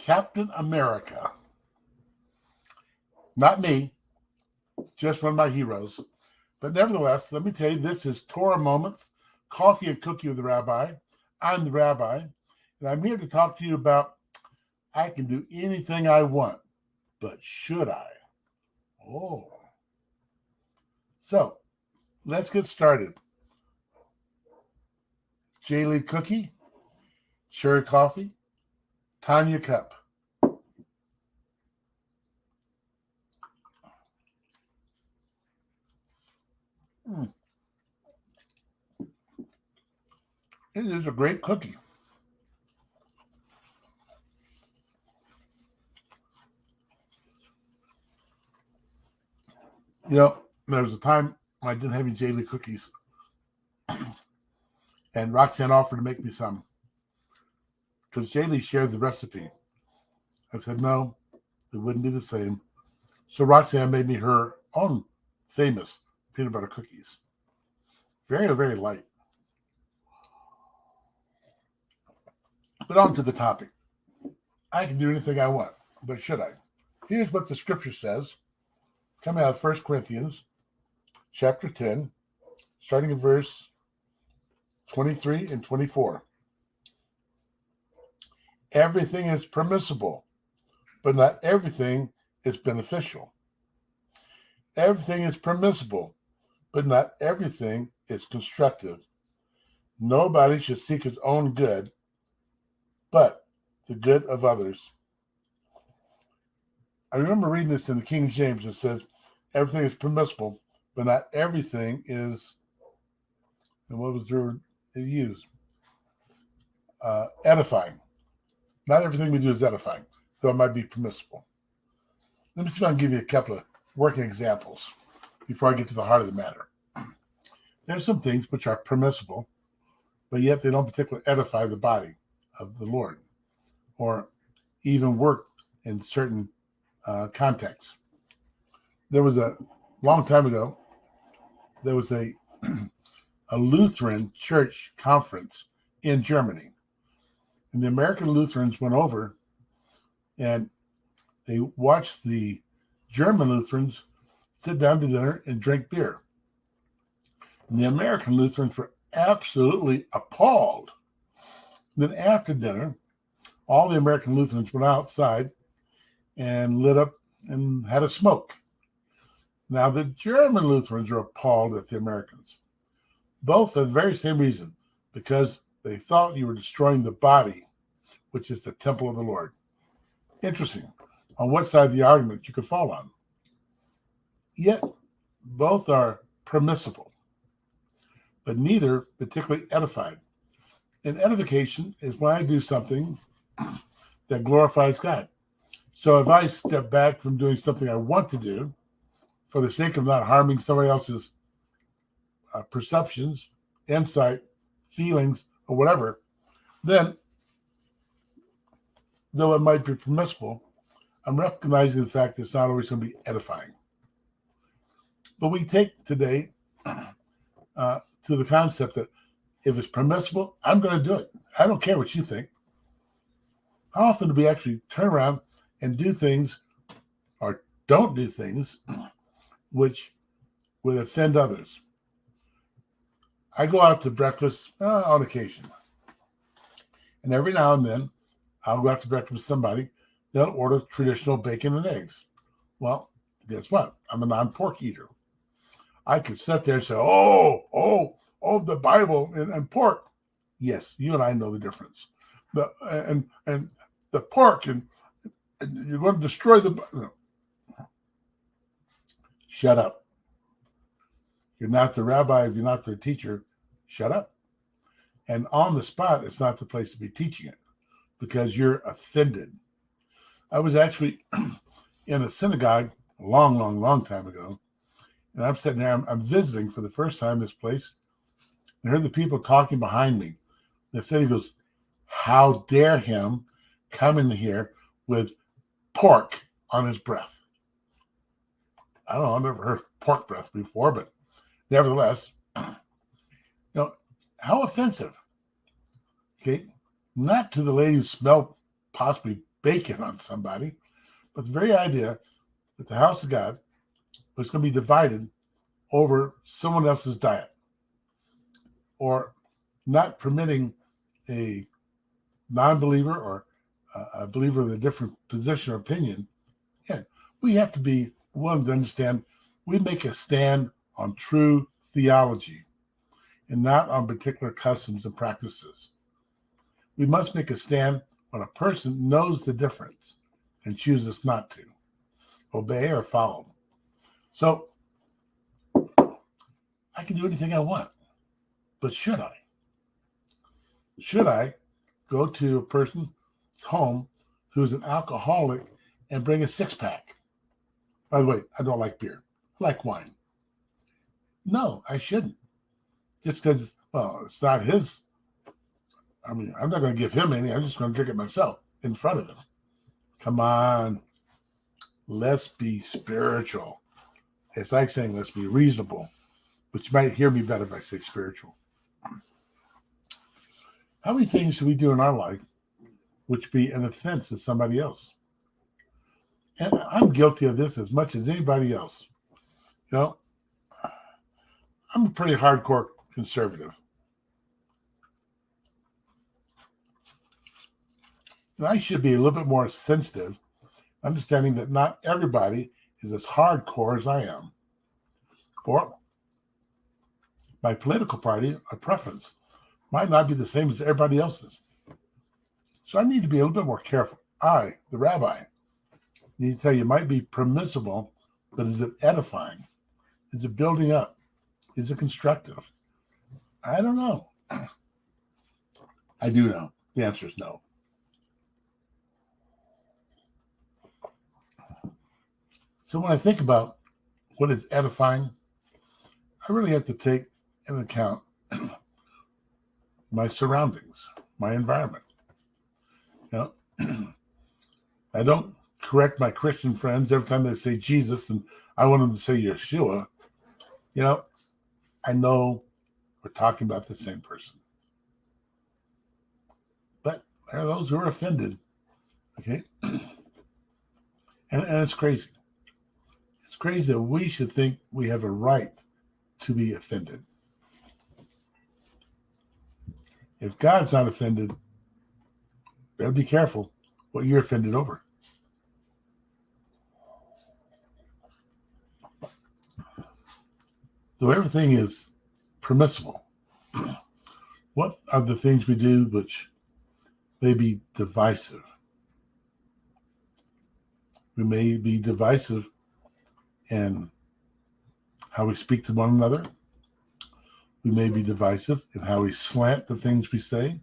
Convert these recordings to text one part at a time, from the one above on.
Captain America. Not me, just one of my heroes. But nevertheless, let me tell you, this is Torah Moments, Coffee and Cookie with the Rabbi. I'm the Rabbi, and I'm here to talk to you about I can do anything I want, but should I? Oh. So, let's get started. J-Lead cookie, cherry coffee, Tanya cup. It is a great cookie. You know, there was a time I didn't have any J-Lead cookies, and Roxanne offered to make me some because J-Lead shared the recipe. I said, no, it wouldn't be the same. So Roxanne made me her own famous peanut butter cookies. Very, very light. But on to the topic. I can do anything I want, but should I? Here's what the scripture says, coming out of 1 Corinthians chapter 10, starting in verse 23 and 24. Everything is permissible, but not everything is beneficial. Everything is permissible, but not everything is constructive. Nobody should seek his own good, but the good of others. I remember reading this in the King James. It says, everything is permissible, but not everything is, and what was the word they used? Edifying. Not everything we do is edifying, though it might be permissible. Let me see if I can give you a couple of working examples before I get to the heart of the matter. There's some things which are permissible, but yet they don't particularly edify the body of the Lord or even work in certain contexts. There was a long time ago, there was a Lutheran church conference in Germany. And the American Lutherans went over and they watched the German Lutherans sit down to dinner and drink beer. And the American Lutherans were absolutely appalled. Then after dinner, all the American Lutherans went outside and lit up and had a smoke. Now the German Lutherans are appalled at the Americans. Both for the very same reason, because they thought you were destroying the body, which is the temple of the Lord. Interesting on what side of the argument you could fall on. Yet both are permissible, but neither particularly edified. And edification is when I do something that glorifies God. So if I step back from doing something I want to do for the sake of not harming somebody else's perceptions, insight, feelings, or whatever, then, though it might be permissible, I'm recognizing the fact that it's not always going to be edifying. But we take today to the concept that if it's permissible, I'm going to do it. I don't care what you think. How often do we actually turn around and do things or don't do things which would offend others? I go out to breakfast on occasion. And every now and then, I'll go out to breakfast with somebody. They'll order traditional bacon and eggs. Well, guess what? I'm a non-pork eater. I could sit there and say, oh, the Bible and pork. Yes, you and I know the difference. And the pork, and you're going to destroy the... No. Shut up. You're not the rabbi if you're not the teacher. Shut up. And on the spot, it's not the place to be teaching it because you're offended. I was actually in a synagogue a long time ago, and I'm sitting there, I'm visiting for the first time this place, and I heard the people talking behind me. They said, he goes, how dare him come in here with pork on his breath? I don't know, I've never heard pork breath before, but nevertheless, how offensive. Okay, not to the lady who smelled possibly bacon on somebody, but the very idea that the house of God was going to be divided over someone else's diet, or not permitting a non-believer or a believer with a different position or opinion. Yeah, we have to be willing to understand we make a stand on true theology and not on particular customs and practices. We must make a stand when a person knows the difference and chooses not to obey or follow. So I can do anything I want, but should I? Should I go to a person's home who's an alcoholic and bring a six-pack? By the way, I don't like beer. I like wine. No, I shouldn't. Just because, well, it's not his. I mean, I'm not going to give him any. I'm just going to drink it myself in front of him. Come on. Let's be spiritual. It's like saying let's be reasonable, but you might hear me better if I say spiritual. How many things do we do in our life which be an offense to somebody else? And I'm guilty of this as much as anybody else. You know, I'm a pretty hardcore conservative. And I should be a little bit more sensitive, understanding that not everybody is as hardcore as I am, or my political party or preference might not be the same as everybody else's. So I need to be a little bit more careful. I, the rabbi, need to tell you it might be permissible, but is it edifying? Is it building up? Is it constructive? I don't know. I do know. The answer is no. So when I think about what is edifying, I really have to take into account my surroundings, my environment. You know, I don't correct my Christian friends every time they say Jesus and I want them to say Yeshua. You know, I know we're talking about the same person. But there are those who are offended. Okay? And it's crazy. It's crazy that we should think we have a right to be offended. If God's not offended, better be careful what you're offended over. So everything is permissible. What are the things we do which may be divisive? We may be divisive in how we speak to one another. We may be divisive in how we slant the things we say.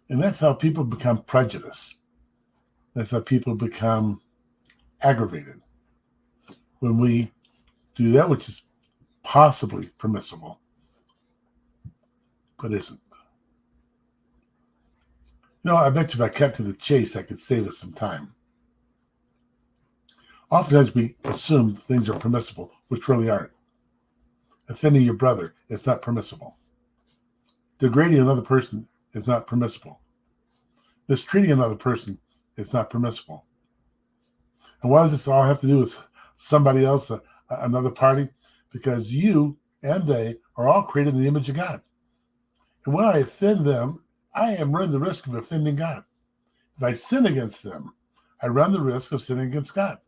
And that's how people become prejudiced. That's how people become aggravated. When we do that which is possibly permissible, but isn't. You know, I bet you if I cut to the chase, I could save us some time. Oftentimes we assume things are permissible, which really aren't. Offending your brother is not permissible. Degrading another person is not permissible. Mistreating another person is not permissible. And why does this all have to do with somebody else, another party? Because you and they are all created in the image of God. And when I offend them, I am running the risk of offending God. If I sin against them, I run the risk of sinning against God.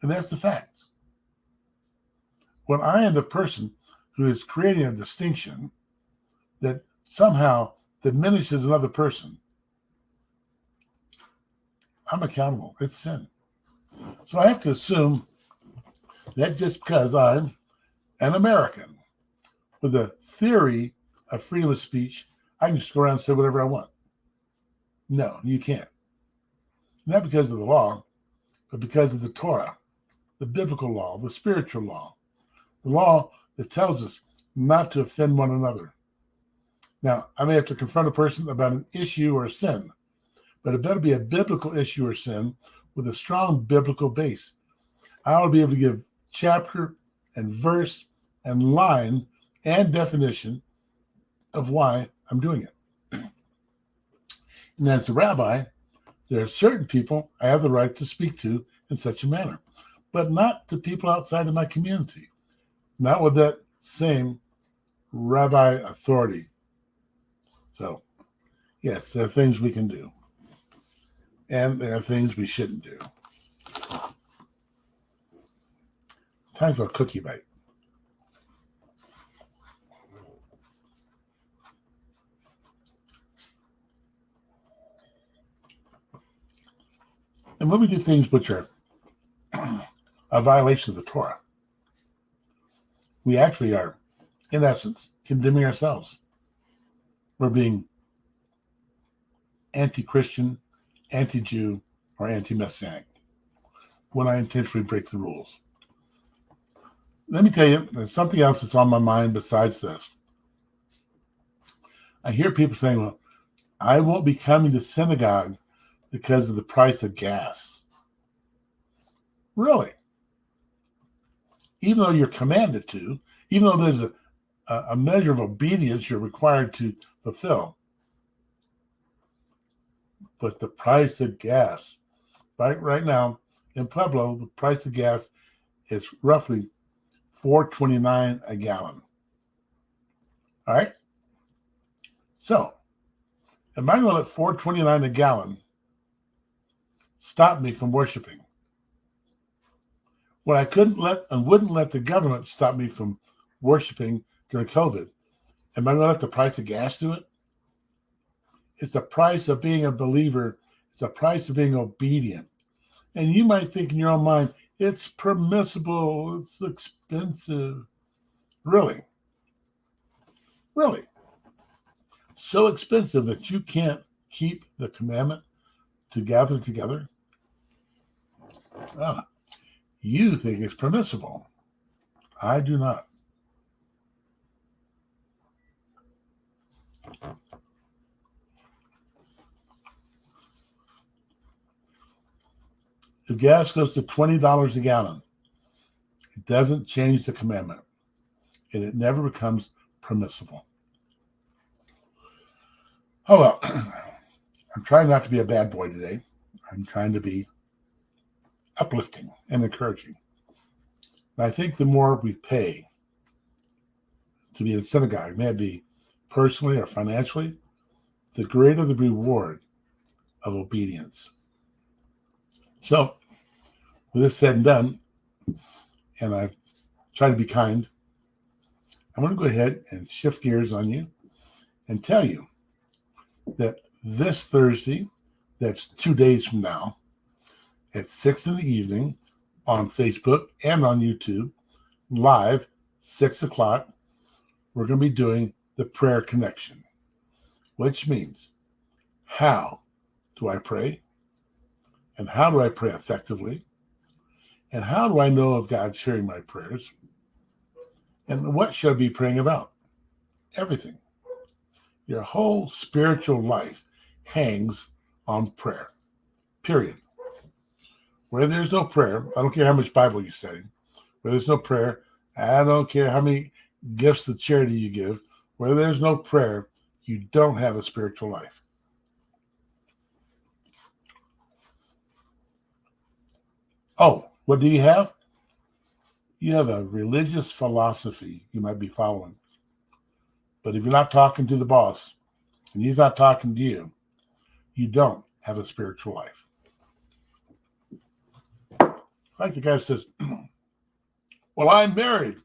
And that's the fact. When I am the person who is creating a distinction that somehow diminishes another person, I'm accountable. It's sin. So I have to assume that just because I'm an American with a theory of freedom of speech, I can just go around and say whatever I want. No, you can't. Not because of the law, but because of the Torah, the biblical law, the spiritual law, the law that tells us not to offend one another. Now, I may have to confront a person about an issue or a sin, but it better be a biblical issue or sin with a strong biblical base. I ought to be able to give chapter and verse and line and definition of why I'm doing it. And as the rabbi, there are certain people I have the right to speak to in such a manner, but not to people outside of my community, not with that same rabbi authority. So, yes, there are things we can do, and there are things we shouldn't do. Time for a cookie bite. And when we do things which are a violation of the Torah, we actually are, in essence, condemning ourselves. We're being anti-Christian, anti-Jew, or anti-Messianic when I intentionally break the rules. Let me tell you, there's something else that's on my mind besides this. I hear people saying, well, I won't be coming to synagogue because of the price of gas. Really? Even though you're commanded to, even though there's a measure of obedience you're required to fulfill. But the price of gas, right now in Pueblo, the price of gas is roughly $4.29 a gallon. All right? So, am I going to let $4.29 a gallon stop me from worshiping? When I couldn't let and wouldn't let the government stop me from worshiping during COVID, am I going to let the price of gas do it? It's the price of being a believer. It's the price of being obedient. And you might think in your own mind, it's permissible, it's expensive. Really? Really? So expensive that you can't keep the commandment to gather together? You think it's permissible. I do not. If gas goes to $20 a gallon, it doesn't change the commandment, and it never becomes permissible. Oh, well, I'm trying not to be a bad boy today. I'm trying to be uplifting and encouraging. And I think the more we pay to be in synagogue, may it be personally or financially, the greater the reward of obedience. So, with this said and done, and I've tried to be kind, I'm going to go ahead and shift gears on you and tell you that this Thursday, that's 2 days from now, at 6 in the evening on Facebook and on YouTube, live, 6 o'clock, we're going to be doing the prayer connection, which means how do I pray? And how do I pray effectively? And how do I know if God's hearing my prayers? And what should I be praying about? Everything. Your whole spiritual life hangs on prayer, period. Where there's no prayer, I don't care how much Bible you study. Where there's no prayer, I don't care how many gifts of charity you give. Where there's no prayer, you don't have a spiritual life. Oh, what do you have? You have a religious philosophy you might be following. But if you're not talking to the boss, and he's not talking to you, you don't have a spiritual life. Like the guy says, well, I'm married.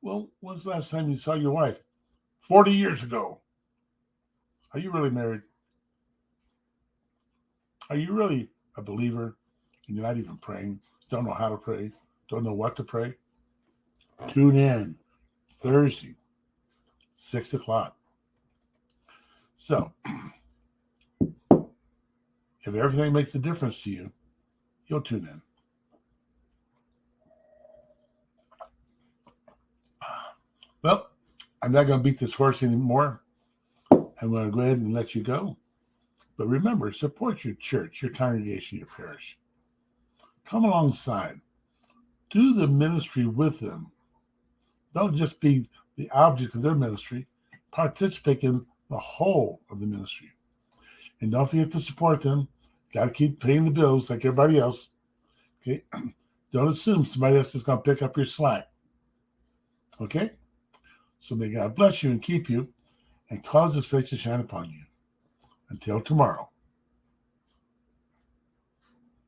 Well, when's the last time you saw your wife? 40 years ago. Are you really married? Are you really a believer and you're not even praying? Don't know how to pray? Don't know what to pray? Tune in Thursday, 6 o'clock. So, if everything makes a difference to you, you'll tune in. Well, I'm not going to beat this horse anymore. I'm going to go ahead and let you go. But remember, support your church, your congregation, your parish. Come alongside. Do the ministry with them. Don't just be the object of their ministry. Participate in the whole of the ministry. And don't forget to support them. Got to keep paying the bills like everybody else. Okay? Don't assume somebody else is going to pick up your slack. Okay? So may God bless you and keep you and cause his face to shine upon you. Until tomorrow.